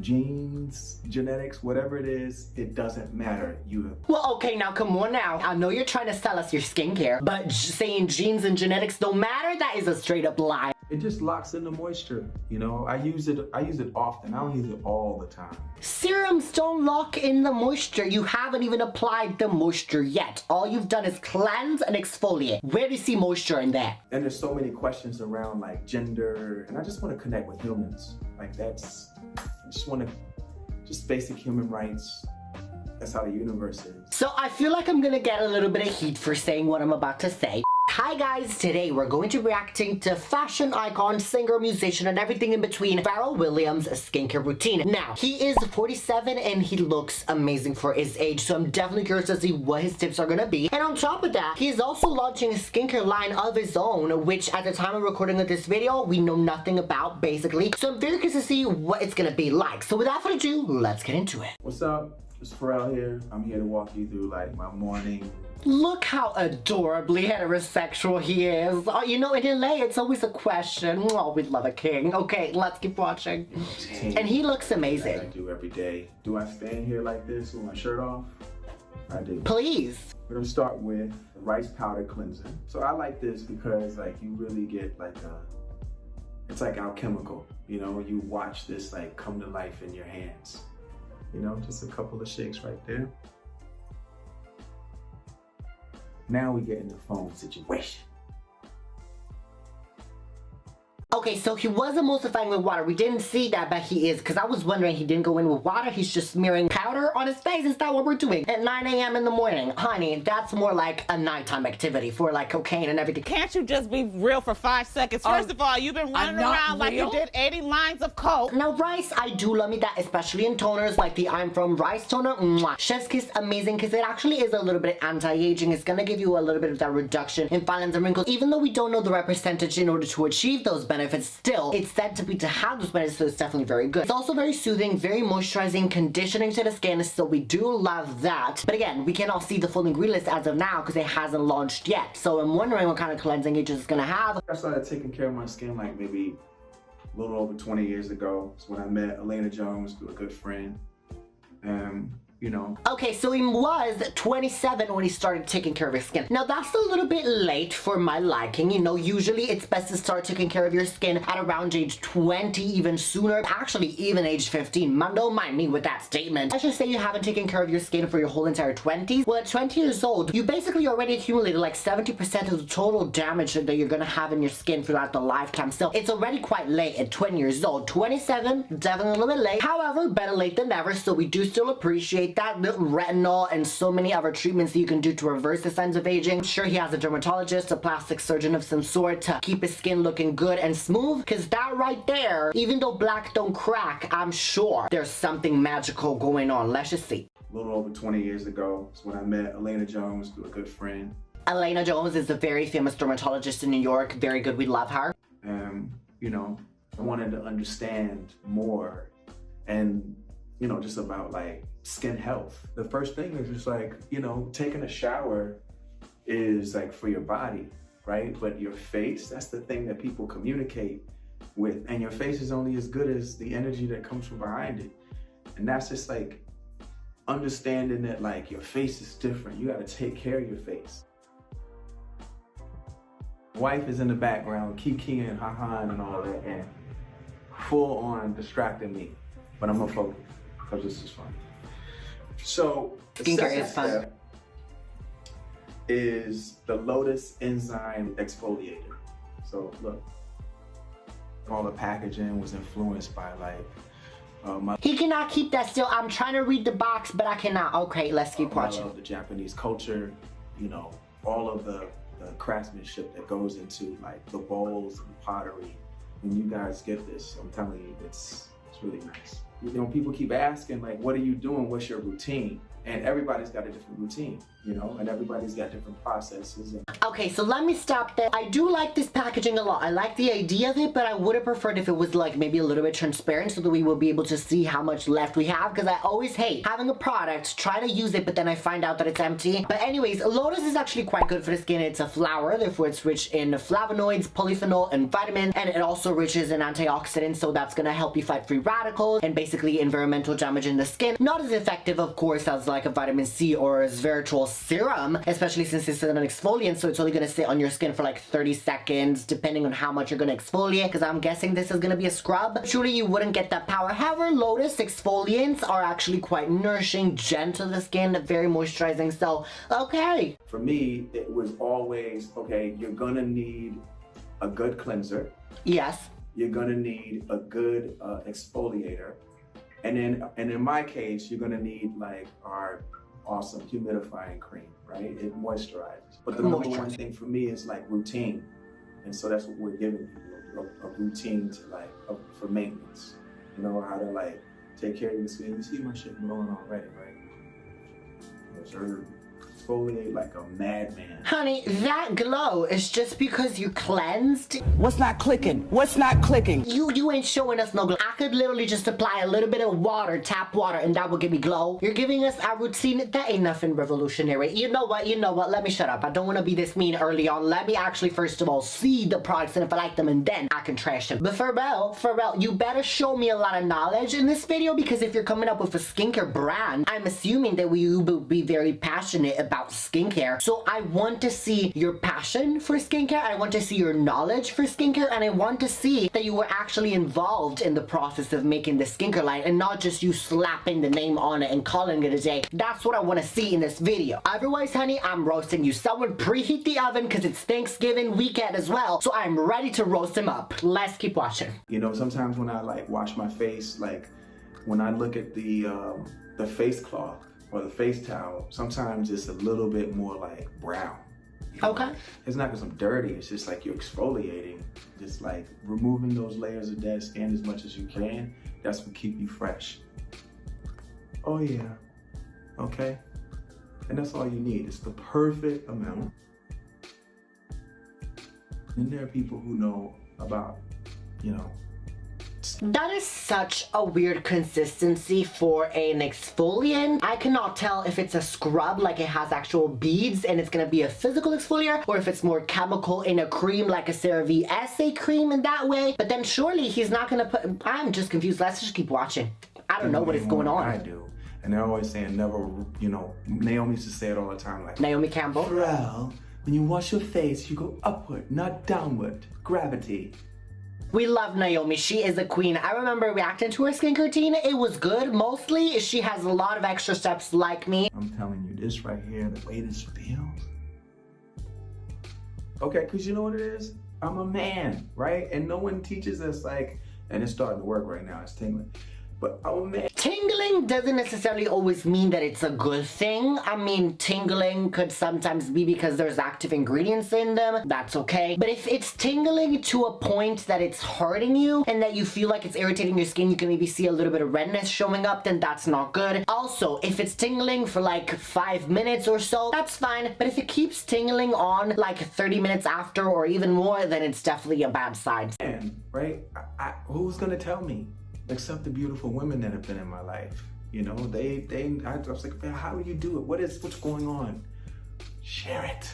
Genes, genetics, whatever it is, it doesn't matter. Well, okay, now come on now. I know you're trying to sell us your skincare, but saying genes and genetics don't matter, that is a straight up lie. It just locks in the moisture. You know, I use it often. I don't use it all the time. Serums don't lock in the moisture. You haven't even applied the moisture yet. All you've done is cleanse and exfoliate. Where do you see moisture in that? And there's so many questions around like gender, and I just want to connect with humans. Like I just want to, just basic human rights. That's how the universe is. So I feel like I'm gonna get a little bit of heat for saying what I'm about to say. Hi guys, today we're going to be reacting to fashion icon, singer, musician, and everything in between, Pharrell Williams' skincare routine. Now, he is 47 and he looks amazing for his age, so I'm definitely curious to see what his tips are gonna be. And on top of that, he's also launching a skincare line of his own, which at the time of recording of this video, we know nothing about, basically. So I'm very curious to see what it's gonna be like. So without further ado, let's get into it. What's up? It's Pharrell here. I'm here to walk you through like my morning. Look how adorably heterosexual he is. Oh, you know, in LA, it's always a question. Oh, we love a king. Okay, let's keep watching. And he looks amazing. I do every day. Do I stand here like this with my shirt off? I do. Please. We're gonna start with rice powder cleanser. So I like this because like you really get like it's like alchemical. You know, you watch this like come to life in your hands. You know, just a couple of shakes right there. Now we get in the foam situation. Okay, so he was emulsifying with water. We didn't see that, but he is, because I was wondering he didn't go in with water. He's just smearing powder on his face. Is that what we're doing at 9 a.m. in the morning? Honey, that's more like a nighttime activity for like cocaine and everything. Can't you just be real for 5 seconds? First of all, you've been running around like you did 80 lines of coke. Now, rice, I do love me that, especially in toners like the I'm From Rice toner. Mwah. Chef's Kiss, amazing, because it actually is a little bit anti-aging. It's going to give you a little bit of that reduction in fine lines and wrinkles. Even though we don't know the right percentage in order to achieve those benefits, still, it's said to be to have those benefits, so it's definitely very good. It's also very soothing, very moisturizing, conditioning to the skin, so we do love that. But again, we cannot see the full ingredients as of now because it hasn't launched yet. So I'm wondering what kind of cleansing agents it's gonna have. I started taking care of my skin like maybe a little over 20 years ago. It's when I met Elena Jones through a good friend. You know. Okay, so he was 27 when he started taking care of his skin. Now that's a little bit late for my liking. You know, usually it's best to start taking care of your skin at around age 20, even sooner. Actually, even age 15. Don't mind me with that statement. I should say you haven't taken care of your skin for your whole entire 20s. Well, at 20 years old, you basically already accumulated like 70% of the total damage that you're gonna have in your skin throughout the lifetime. So it's already quite late at 20 years old. 27, definitely a little bit late. However, better late than never, so we do still appreciate that. Retinol and so many other treatments that you can do to reverse the signs of aging. I'm sure he has a dermatologist, a plastic surgeon of some sort to keep his skin looking good and smooth, because that right there, even though black don't crack, I'm sure there's something magical going on. Let's just see. A little over 20 years ago is when I met Elena Jones through a good friend. Elena Jones is a very famous dermatologist in New York. Very good, we love her. You know, I wanted to understand more and, you know, just about like skin health. The first thing is just like, you know, taking a shower is like for your body, right? But your face, that's the thing that people communicate with. And your face is only as good as the energy that comes from behind it. And that's just like understanding that like your face is different. You gotta take care of your face. Wife is in the background, kikiing, ha-haing and all that, and full on distracting me. But I'm gonna focus, because this is fun. So, the skincare is second step is the Lotus Enzyme Exfoliator. So, look, all the packaging was influenced by like, he cannot keep that still. I'm trying to read the box, but I cannot. Okay, let's keep watching. I love the Japanese culture, you know, all of the craftsmanship that goes into like the bowls and pottery. When you guys get this, I'm telling you, it's really nice. You know, people keep asking like, what are you doing? What's your routine? And everybody's got a different routine, you know, and everybody's got different processes. Okay, so let me stop there. I do like this packaging a lot. I like the idea of it, but I would have preferred if it was like maybe a little bit transparent so that we will be able to see how much left we have, because I always hate having a product, try to use it, but then I find out that it's empty. But anyways, Lotus is actually quite good for the skin. It's a flower, therefore it's rich in flavonoids, polyphenol, and vitamins, and it also riches in antioxidants, so that's gonna help you fight free radicals and basically environmental damage in the skin. Not as effective, of course, as like a vitamin C or a resveratrol serum, especially since it's an exfoliant, so it's only gonna sit on your skin for like 30 seconds, depending on how much you're gonna exfoliate, because I'm guessing this is gonna be a scrub. Truly, you wouldn't get that power. However, Lotus exfoliants are actually quite nourishing, gentle to the skin, very moisturizing, so okay. For me, it was always, okay, you're gonna need a good cleanser. Yes. You're gonna need a good exfoliator. And in my case, you're gonna need like our awesome humidifying cream, right? It moisturizes. But the number one thing for me is like routine. And so that's what we're giving people, a routine to like, for maintenance. You know, how to like take care of your skin. You see my shit blowing already, right? Sure. Exfoliate like a madman. Honey, that glow is just because you cleansed. What's not clicking? What's not clicking? You ain't showing us no glow. I could literally just apply a little bit of water, tap water, and that will give me glow. You're giving us a routine. That ain't nothing revolutionary. You know what? Let me shut up. I don't want to be this mean early on. Let me actually first of all see the products, and if I like them, and then I can trash them. But Pharrell, you better show me a lot of knowledge in this video, because if you're coming up with a skincare brand, I'm assuming that you will be very passionate about skincare. So I want to see your passion for skincare, I want to see your knowledge for skincare, and I want to see that you were actually involved in the process of making the skincare line and not just you slapping the name on it and calling it a day. That's what I want to see in this video. Otherwise, honey, I'm roasting you. Someone preheat the oven because it's Thanksgiving weekend as well, so I'm ready to roast him up. Let's keep watching. You know, sometimes when I like wash my face, like when I look at the face cloth or the face towel, sometimes it's a little bit more like brown. Okay. It's not because I'm dirty, it's just like you're exfoliating, just like removing those layers of dead skin as much as you can. That's what keep you fresh. Oh yeah, okay? And that's all you need. It's the perfect amount. And there are people who know about, you know, that is such a weird consistency for an exfoliant. I cannot tell if it's a scrub, like it has actual beads and it's gonna be a physical exfoliator, or if it's more chemical in a cream like a CeraVe essay cream in that way. But then surely he's not gonna put, I'm just confused. Let's just keep watching. I don't know what is going on. I do. And they're always saying never, you know, Naomi used to say it all the time, like, Naomi Campbell. Pharrell, when you wash your face, you go upward, not downward. Gravity. We love Naomi. She is a queen. I remember reacting to her skincare routine. It was good. Mostly, she has a lot of extra steps like me. I'm telling you, this right here, the way this feels. Okay, because you know what it is? I'm a man, right? And no one teaches us like, and it's starting to work right now, it's tingling. But I'm a man. Tingling doesn't necessarily always mean that it's a good thing. I mean, tingling could sometimes be because there's active ingredients in them. That's okay. But if it's tingling to a point that it's hurting you and that you feel like it's irritating your skin, you can maybe see a little bit of redness showing up, then that's not good. Also, if it's tingling for like 5 minutes or so, that's fine. But if it keeps tingling on like 30 minutes after or even more, then it's definitely a bad sign. Man, right? Who's gonna tell me? Except the beautiful women that have been in my life. You know, I was like, man, how do you do it? What's going on? Share it.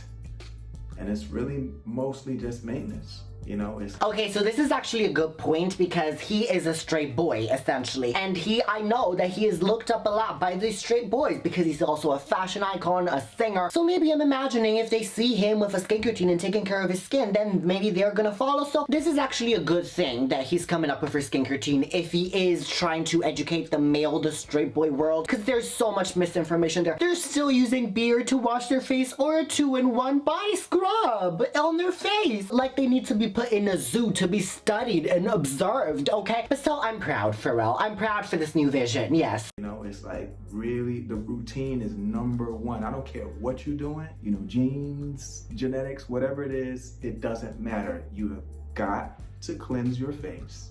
And it's really mostly just maintenance. You know, it's okay, so this is actually a good point because he is a straight boy, essentially. And I know that he is looked up a lot by these straight boys because he's also a fashion icon, a singer. So maybe I'm imagining if they see him with a skincare routine and taking care of his skin, then maybe they're gonna follow. So this is actually a good thing that he's coming up with her skincare routine if he is trying to educate the straight boy world, because there's so much misinformation there. They're still using beer to wash their face or a 2-in-1 body scrub on their face. Like they need to be put in a zoo to be studied and observed, okay? But still, I'm proud, Pharrell. I'm proud for this new vision, yes. You know, it's like really the routine is #1. I don't care what you're doing, you know, genes, genetics, whatever it is, it doesn't matter. You have got to cleanse your face,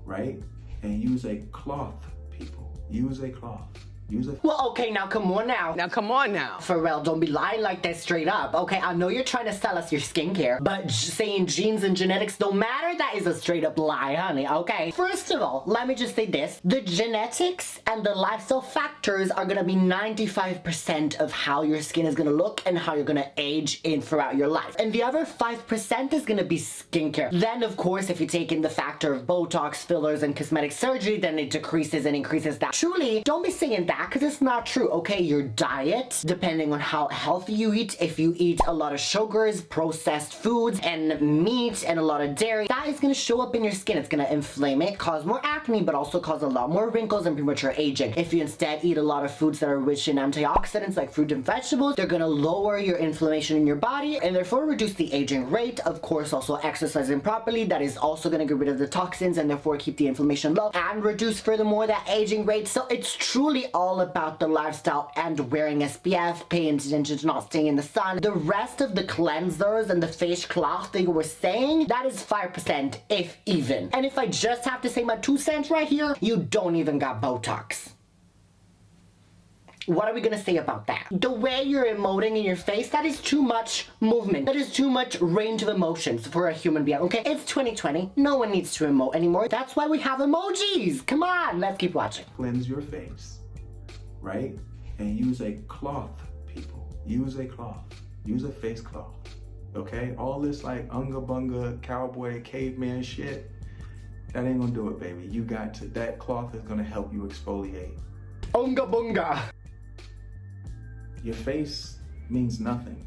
right? And use a cloth, people. Use a cloth. Use a Well, okay, now come on now. Now, come on now. Pharrell, don't be lying like that straight up. Okay, I know you're trying to sell us your skincare, but saying genes and genetics don't matter, that is a straight up lie, honey, okay? First of all, let me just say this. The genetics and the lifestyle factors are gonna be 95% of how your skin is gonna look and how you're gonna age in throughout your life. And the other 5% is gonna be skincare. Then, of course, if you take in the factor of Botox, fillers, and cosmetic surgery, then it decreases and increases that. Truly, don't be saying that because it's not true, okay? Your diet, depending on how healthy you eat, if you eat a lot of sugars, processed foods, and meat, and a lot of dairy, that is gonna show up in your skin. It's gonna inflame it, cause more acne, but also cause a lot more wrinkles and premature aging. If you instead eat a lot of foods that are rich in antioxidants like fruit and vegetables, they're gonna lower your inflammation in your body and therefore reduce the aging rate. Of course, also exercising properly, that is also gonna get rid of the toxins and therefore keep the inflammation low and reduce furthermore that aging rate. So it's truly all about the lifestyle and wearing SPF, paying attention to not staying in the sun. The rest of the cleansers and the face cloth that you were saying, that is 5%, if even. And if I just have to say my 2 cents right here, you don't even got Botox. What are we gonna say about that? The way you're emoting in your face, that is too much movement. That is too much range of emotions for a human being, okay? It's 2020. No one needs to emote anymore. That's why we have emojis. Come on, let's keep watching. Cleanse your face, right? And use a cloth, people. Use a cloth. Use a face cloth, okay? All this like unga bunga, cowboy, caveman shit, that ain't gonna do it, baby. You got to, that cloth is gonna help you exfoliate. Unga bunga. Your face means nothing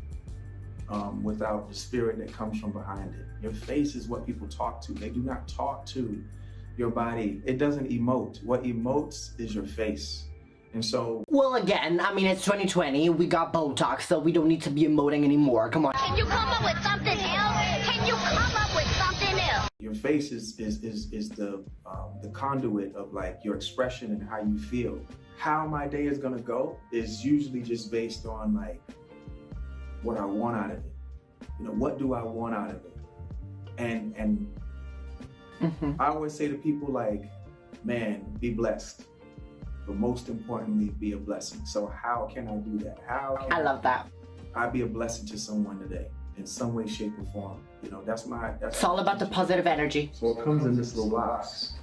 without the spirit that comes from behind it. Your face is what people talk to. They do not talk to your body. It doesn't emote. What emotes is your face. And so... Well, again, I mean, it's 2020. We got Botox, so we don't need to be emoting anymore. Come on. Can you come up with something else? Can you come up with something else? Your face is the conduit of like your expression and how you feel. How my day is gonna go is usually just based on like what I want out of it. You know, what do I want out of it? And I always say to people like, man, be blessed. But most importantly, be a blessing. So how can I do that? I love that. I be a blessing to someone today in some way, shape, or form. You know, that's it's all about the positive energy. So it comes in this little box.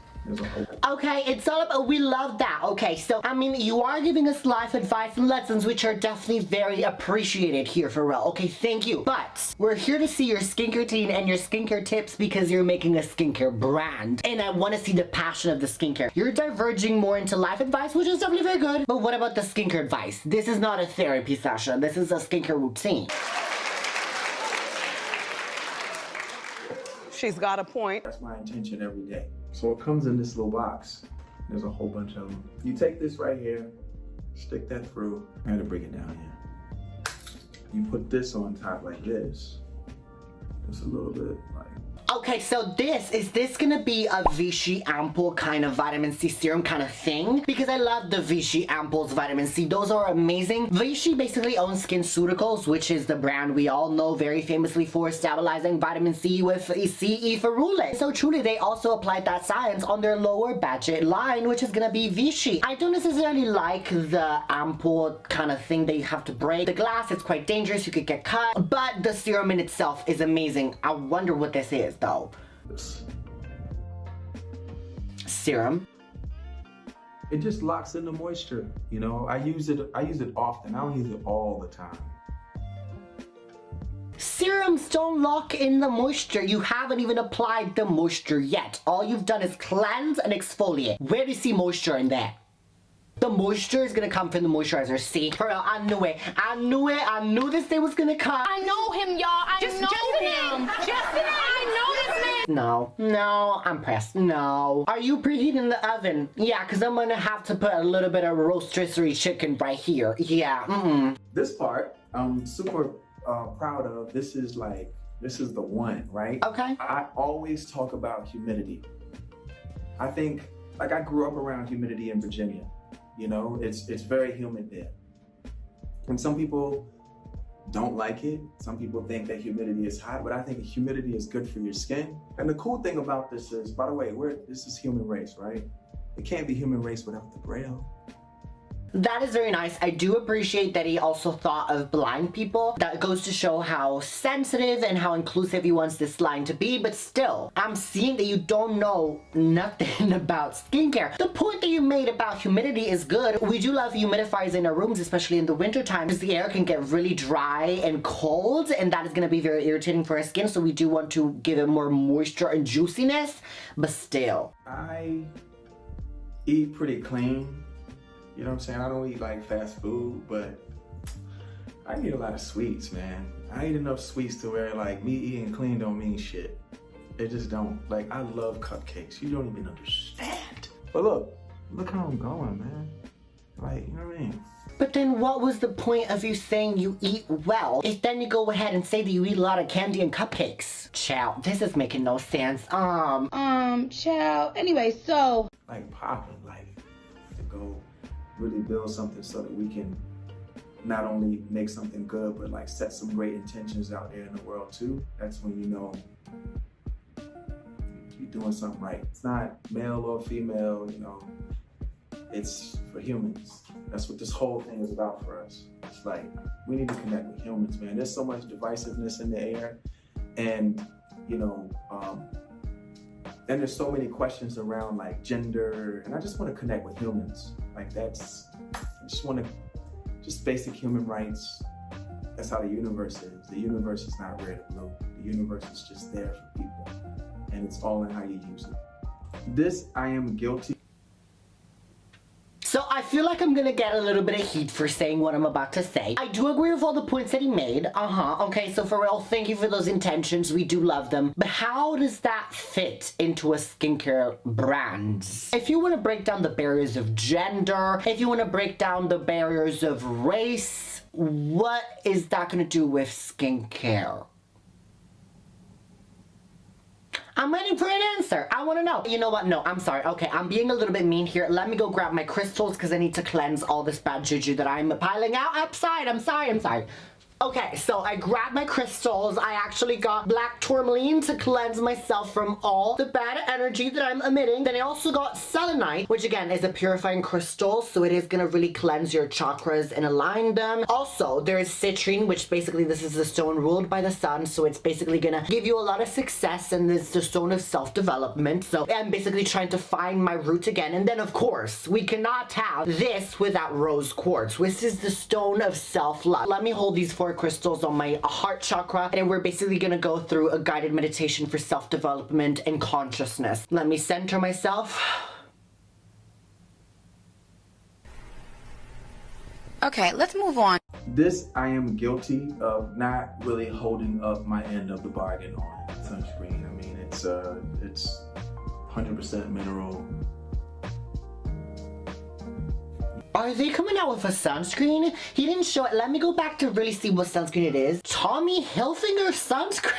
Okay, it's all about, we love that. Okay, so, I mean, you are giving us life advice and lessons, which are definitely very appreciated here, Pharrell. Okay, thank you. But we're here to see your skincare routine and your skincare tips because you're making a skincare brand. And I want to see the passion of the skincare. You're diverging more into life advice, which is definitely very good. But what about the skincare advice? This is not a therapy session. This is a skincare routine. She's got a point. That's my intention every day. So it comes in this little box. There's a whole bunch of them. You take this right here, stick that through. I had to bring it down here. You put this on top like this. Just a little bit like. Okay, so is this gonna be a Vichy Ampoule kind of vitamin C serum kind of thing? Because I love the Vichy Ampoules vitamin C. Those are amazing. Vichy basically owns SkinCeuticals, which is the brand we all know very famously for stabilizing vitamin C with CE ferulate. So truly, they also applied that science on their lower budget line, which is gonna be Vichy. I don't necessarily like the ampoule kind of thing that you have to break. The glass, it's quite dangerous, you could get cut, but the serum in itself is amazing. I wonder what this is though. Serum. It just locks in the moisture. You know, I use it often. I don't use it all the time. Serums don't lock in the moisture. You haven't even applied the moisture yet. All you've done is cleanse and exfoliate. Where do you see moisture in that? The moisture is gonna come from the moisturizer. See? Pharrell, I knew it. I knew this day was gonna come. I know him, y'all. I know him. Justin, I know this man. No, I'm pressed. No. Are you preheating the oven? Yeah, because I'm gonna have to put a little bit of rotisserie chicken right here. Yeah, This part, I'm super proud of. This is the one, right? Okay. I always talk about humidity. I think, like I grew up around humidity in Virginia. You know, it's very humid there. And some people don't like it. Some people think that humidity is hot, but I think humidity is good for your skin. And the cool thing about this is, by the way, this is human race, right? It can't be human race without the braille. That is very nice. I do appreciate that he also thought of blind people. That goes to show how sensitive and how inclusive he wants this line to be, but still, I'm seeing that you don't know nothing about skincare. The point that you made about humidity is good. We do love humidifiers in our rooms, especially in the winter time, because the air can get really dry and cold, and that is going to be very irritating for our skin, so we do want to give it more moisture and juiciness, but still. I eat pretty clean. You know what I'm saying? I don't eat like fast food, but I eat a lot of sweets, man. I eat enough sweets to where like me eating clean don't mean shit. It just don't. Like, I love cupcakes. You don't even understand. But look how I'm going, man. Like, you know what I mean? But then what was the point of you saying you eat well if then you go ahead and say that you eat a lot of candy and cupcakes? Chow, this is making no sense. Chow. Anyway, so. Like popping, like to go really build something so that we can not only make something good, but like set some great intentions out there in the world too. That's when you know you're doing something right. It's not male or female, you know, it's for humans. That's what this whole thing is about for us. It's like, we need to connect with humans, man. There's so much divisiveness in the air, and you know, and there's so many questions around like gender, and I just want to connect with humans. Like I just want to, just basic human rights. That's how the universe is. The universe is not red or blue. The universe is just there for people, and it's all in how you use it. This, I am guilty. So I feel like I'm gonna get a little bit of heat for saying what I'm about to say. I do agree with all the points that he made. Okay, so Pharrell, thank you for those intentions. We do love them. But how does that fit into a skincare brand? If you want to break down the barriers of gender, if you want to break down the barriers of race, what is that gonna do with skincare? I'm waiting for an answer. I want to know. You know what? No, I'm sorry. Okay, I'm being a little bit mean here. Let me go grab my crystals because I need to cleanse all this bad juju that I'm piling out outside. I'm sorry. Okay, so I grabbed my crystals. I actually got black tourmaline to cleanse myself from all the bad energy that I'm emitting. Then I also got selenite, which again is a purifying crystal, so it is gonna really cleanse your chakras and align them. Also, there is citrine, which basically this is the stone ruled by the sun, so it's basically gonna give you a lot of success, and this is the stone of self-development. So I'm basically trying to find my root again. And then of course, we cannot have this without rose quartz. This is the stone of self-love. Let me hold these 4 crystals on my heart chakra, and we're basically gonna go through a guided meditation for self-development and consciousness. Let me center myself. Okay, let's move on. This, I am guilty of not really holding up my end of the bargain on sunscreen. I mean, it's 100% mineral. Are they coming out with a sunscreen? He didn't show it. Let me go back to really see what sunscreen it is. Tommy Hilfiger sunscreen?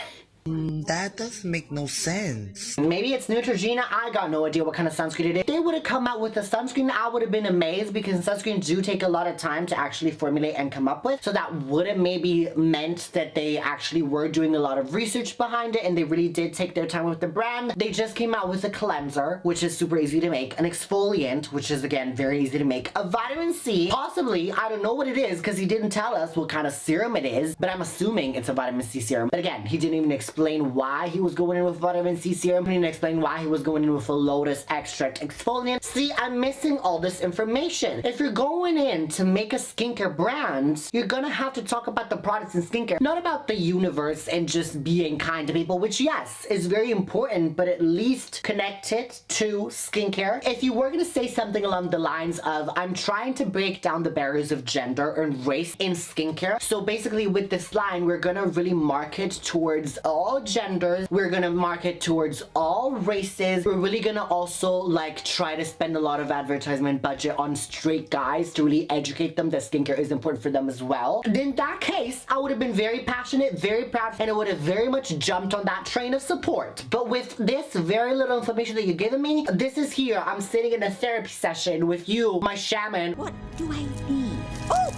That doesn't make no sense. Maybe it's Neutrogena. I got no idea what kind of sunscreen it is. If they would have come out with a sunscreen, I would have been amazed, because sunscreens do take a lot of time to actually formulate and come up with. So that would have maybe meant that they actually were doing a lot of research behind it, and they really did take their time with the brand. They just came out with a cleanser, which is super easy to make, an exfoliant, which is again very easy to make, a vitamin C, possibly, I don't know what it is because he didn't tell us what kind of serum it is, but I'm assuming it's a vitamin C serum. But again, he didn't even explain why he was going in with vitamin C serum. He didn't explain why he was going in with a lotus extract exfoliant. See, I'm missing all this information. If you're going in to make a skincare brand, you're gonna have to talk about the products in skincare, not about the universe and just being kind to people, which yes, is very important, but at least connect it to skincare. If you were gonna say something along the lines of, I'm trying to break down the barriers of gender and race in skincare, so basically with this line, we're gonna really market towards all genders, we're gonna market towards all races, we're really gonna also like try to spend a lot of advertisement budget on straight guys to really educate them that skincare is important for them as well. In that case, I would have been very passionate, very proud, and I would have very much jumped on that train of support. But with this very little information that you're giving me, this is here, I'm sitting in a therapy session with you, my shaman. What do I see? Oh!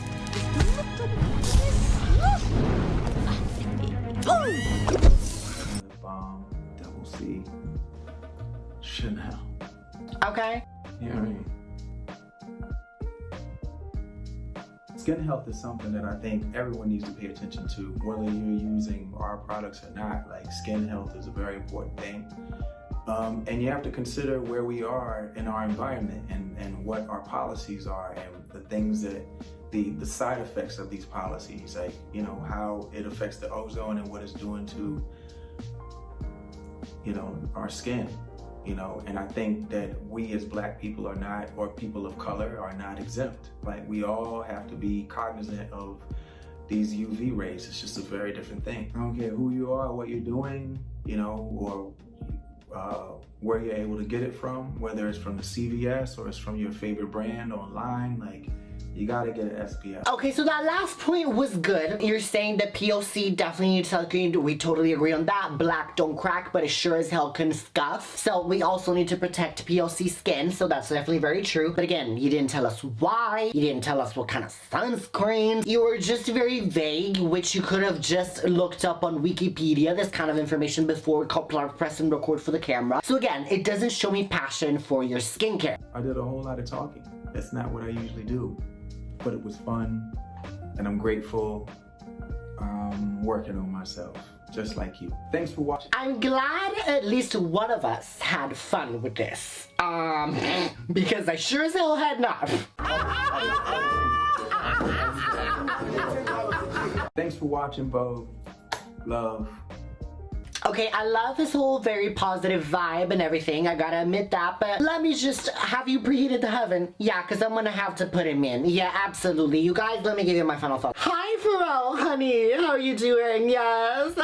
Bomb, double C, Chanel. Okay. You know what I mean? Skin health is something that I think everyone needs to pay attention to, whether you're using our products or not. Like, skin health is a very important thing. And you have to consider where we are in our environment and what our policies are and the things that the side effects of these policies, like, you know, how it affects the ozone and what it's doing to, you know, our skin, you know. And I think that we as Black people are not, or people of color are not exempt. Like, we all have to be cognizant of these UV rays. It's just a very different thing. I don't care who you are, what you're doing, you know, or where you're able to get it from, whether it's from the CVS or it's from your favorite brand online. Like, you gotta get an SPF. Okay, so that last point was good. You're saying that POC definitely needs sunscreen. We totally agree on that. Black don't crack, but it sure as hell can scuff. So we also need to protect POC skin, so that's definitely very true. But again, you didn't tell us why. You didn't tell us what kind of sunscreen. You were just very vague, which you could have just looked up on Wikipedia, this kind of information, before we press and record for the camera. So again, it doesn't show me passion for your skincare. I did a whole lot of talking. That's not what I usually do. But it was fun, and I'm grateful working on myself, just like you. Thanks for watching. I'm glad at least one of us had fun with this. Because I sure as hell had not. Thanks for watching, Vogue. Love. Okay, I love this whole very positive vibe and everything, I gotta admit that, but let me just, have you preheated the oven? Yeah, because I'm gonna have to put him in. Yeah, absolutely. You guys, let me give you my final thought. Hi, Pharrell, honey. How are you doing? Yes.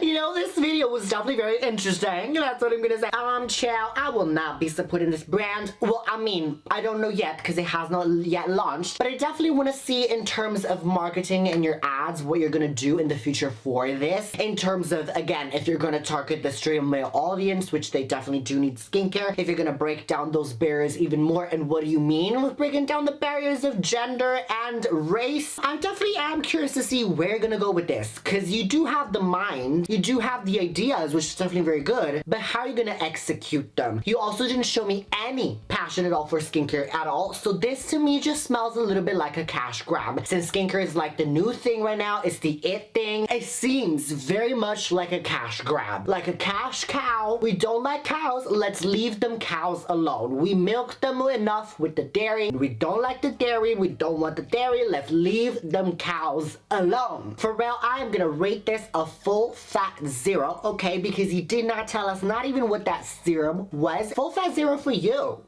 You know, this video was definitely very interesting. That's what I'm gonna say. Child, I will not be supporting this brand. Well, I mean, I don't know yet because it has not yet launched, but I definitely want to see in terms of marketing and your ads what you're gonna do in the future for this. In terms of, again, if you're gonna target the straight male audience, which they definitely do need skincare, if you're gonna break down those barriers even more, and what do you mean with breaking down the barriers of gender and race? I definitely am curious to see where you're gonna go with this, because you do have the mind, you do have the ideas, which is definitely very good, but how are you gonna execute them? You also didn't show me any passion at all for skincare at all, so this to me just smells a little bit like a cash grab. Since skincare is like the new thing right now, it's the it thing, it seems very much like a cash grab, like a cash cow. We don't like cows, let's leave them cows alone. We milk them enough with the dairy. We don't like the dairy, we don't want the dairy, let's leave them cows alone. Pharrell, I am gonna rate this a full fat 0, okay, because he did not tell us not even what that serum was. Full fat 0 for you.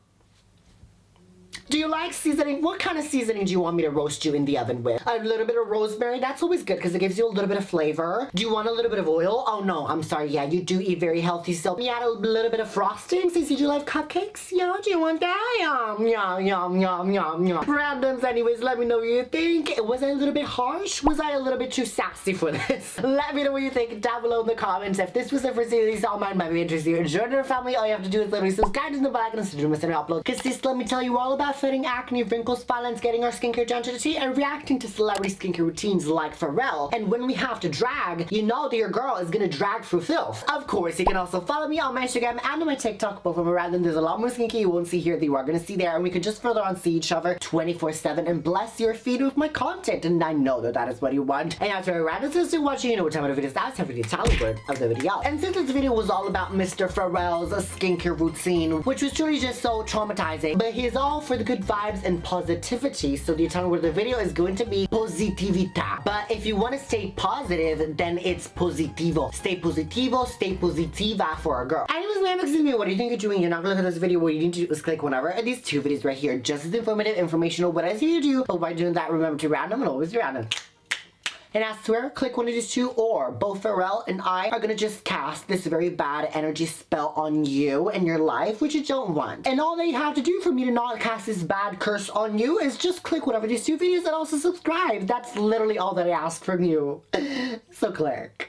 Do you like seasoning? What kind of seasoning do you want me to roast you in the oven with? A little bit of rosemary, that's always good because it gives you a little bit of flavor. Do you want a little bit of oil? Oh no, I'm sorry, yeah, you do eat very healthy, so you add a little bit of frosting since you do like cupcakes? Yeah, do you want that? Yum, yum, yum, yum, yum, yum. Randoms, anyways, let me know what you think. Was I a little bit harsh? Was I a little bit too sassy for this? Let me know what you think down below in the comments. If this was the first video you saw mine, might be interesting. If you're joining our family, all you have to do is literally subscribe to the bell icon so you don't miss any upload. Because this, let me tell you all about fighting acne, wrinkles, fine lines, getting our skincare down to the T, and reacting to celebrity skincare routines like Pharrell. And when we have to drag, you know that your girl is gonna drag through filth. Of course, you can also follow me on my Instagram and on my TikTok, both of them around, and there's a lot more skincare you won't see here that you are gonna see there, and we can just further on see each other 24/7 and bless your feed with my content, and I know that that is what you want. And after a random sister watching, you know what time of the video is. That's time for the Italian word of the video. And since this video was all about Mr. Pharrell's skincare routine, which was truly just so traumatizing, but he's all for the good vibes and positivity, so the Italian word of the video is going to be positività. But if you want to stay positive, then it's positivo. Stay positivo, stay positiva for a girl. Anyways, ma'am, excuse me, what do you think you're doing? You're not gonna look at this video. What you need to do is click whatever of these two videos right here, just as informative, informational, what I see you do. But by doing that, remember to random and always be random. And I swear, click one of these two, or both Pharrell and I are gonna just cast this very bad energy spell on you and your life, which you don't want. And all that you have to do for me to not cast this bad curse on you is just click one of these two videos and also subscribe. That's literally all that I ask from you. So click.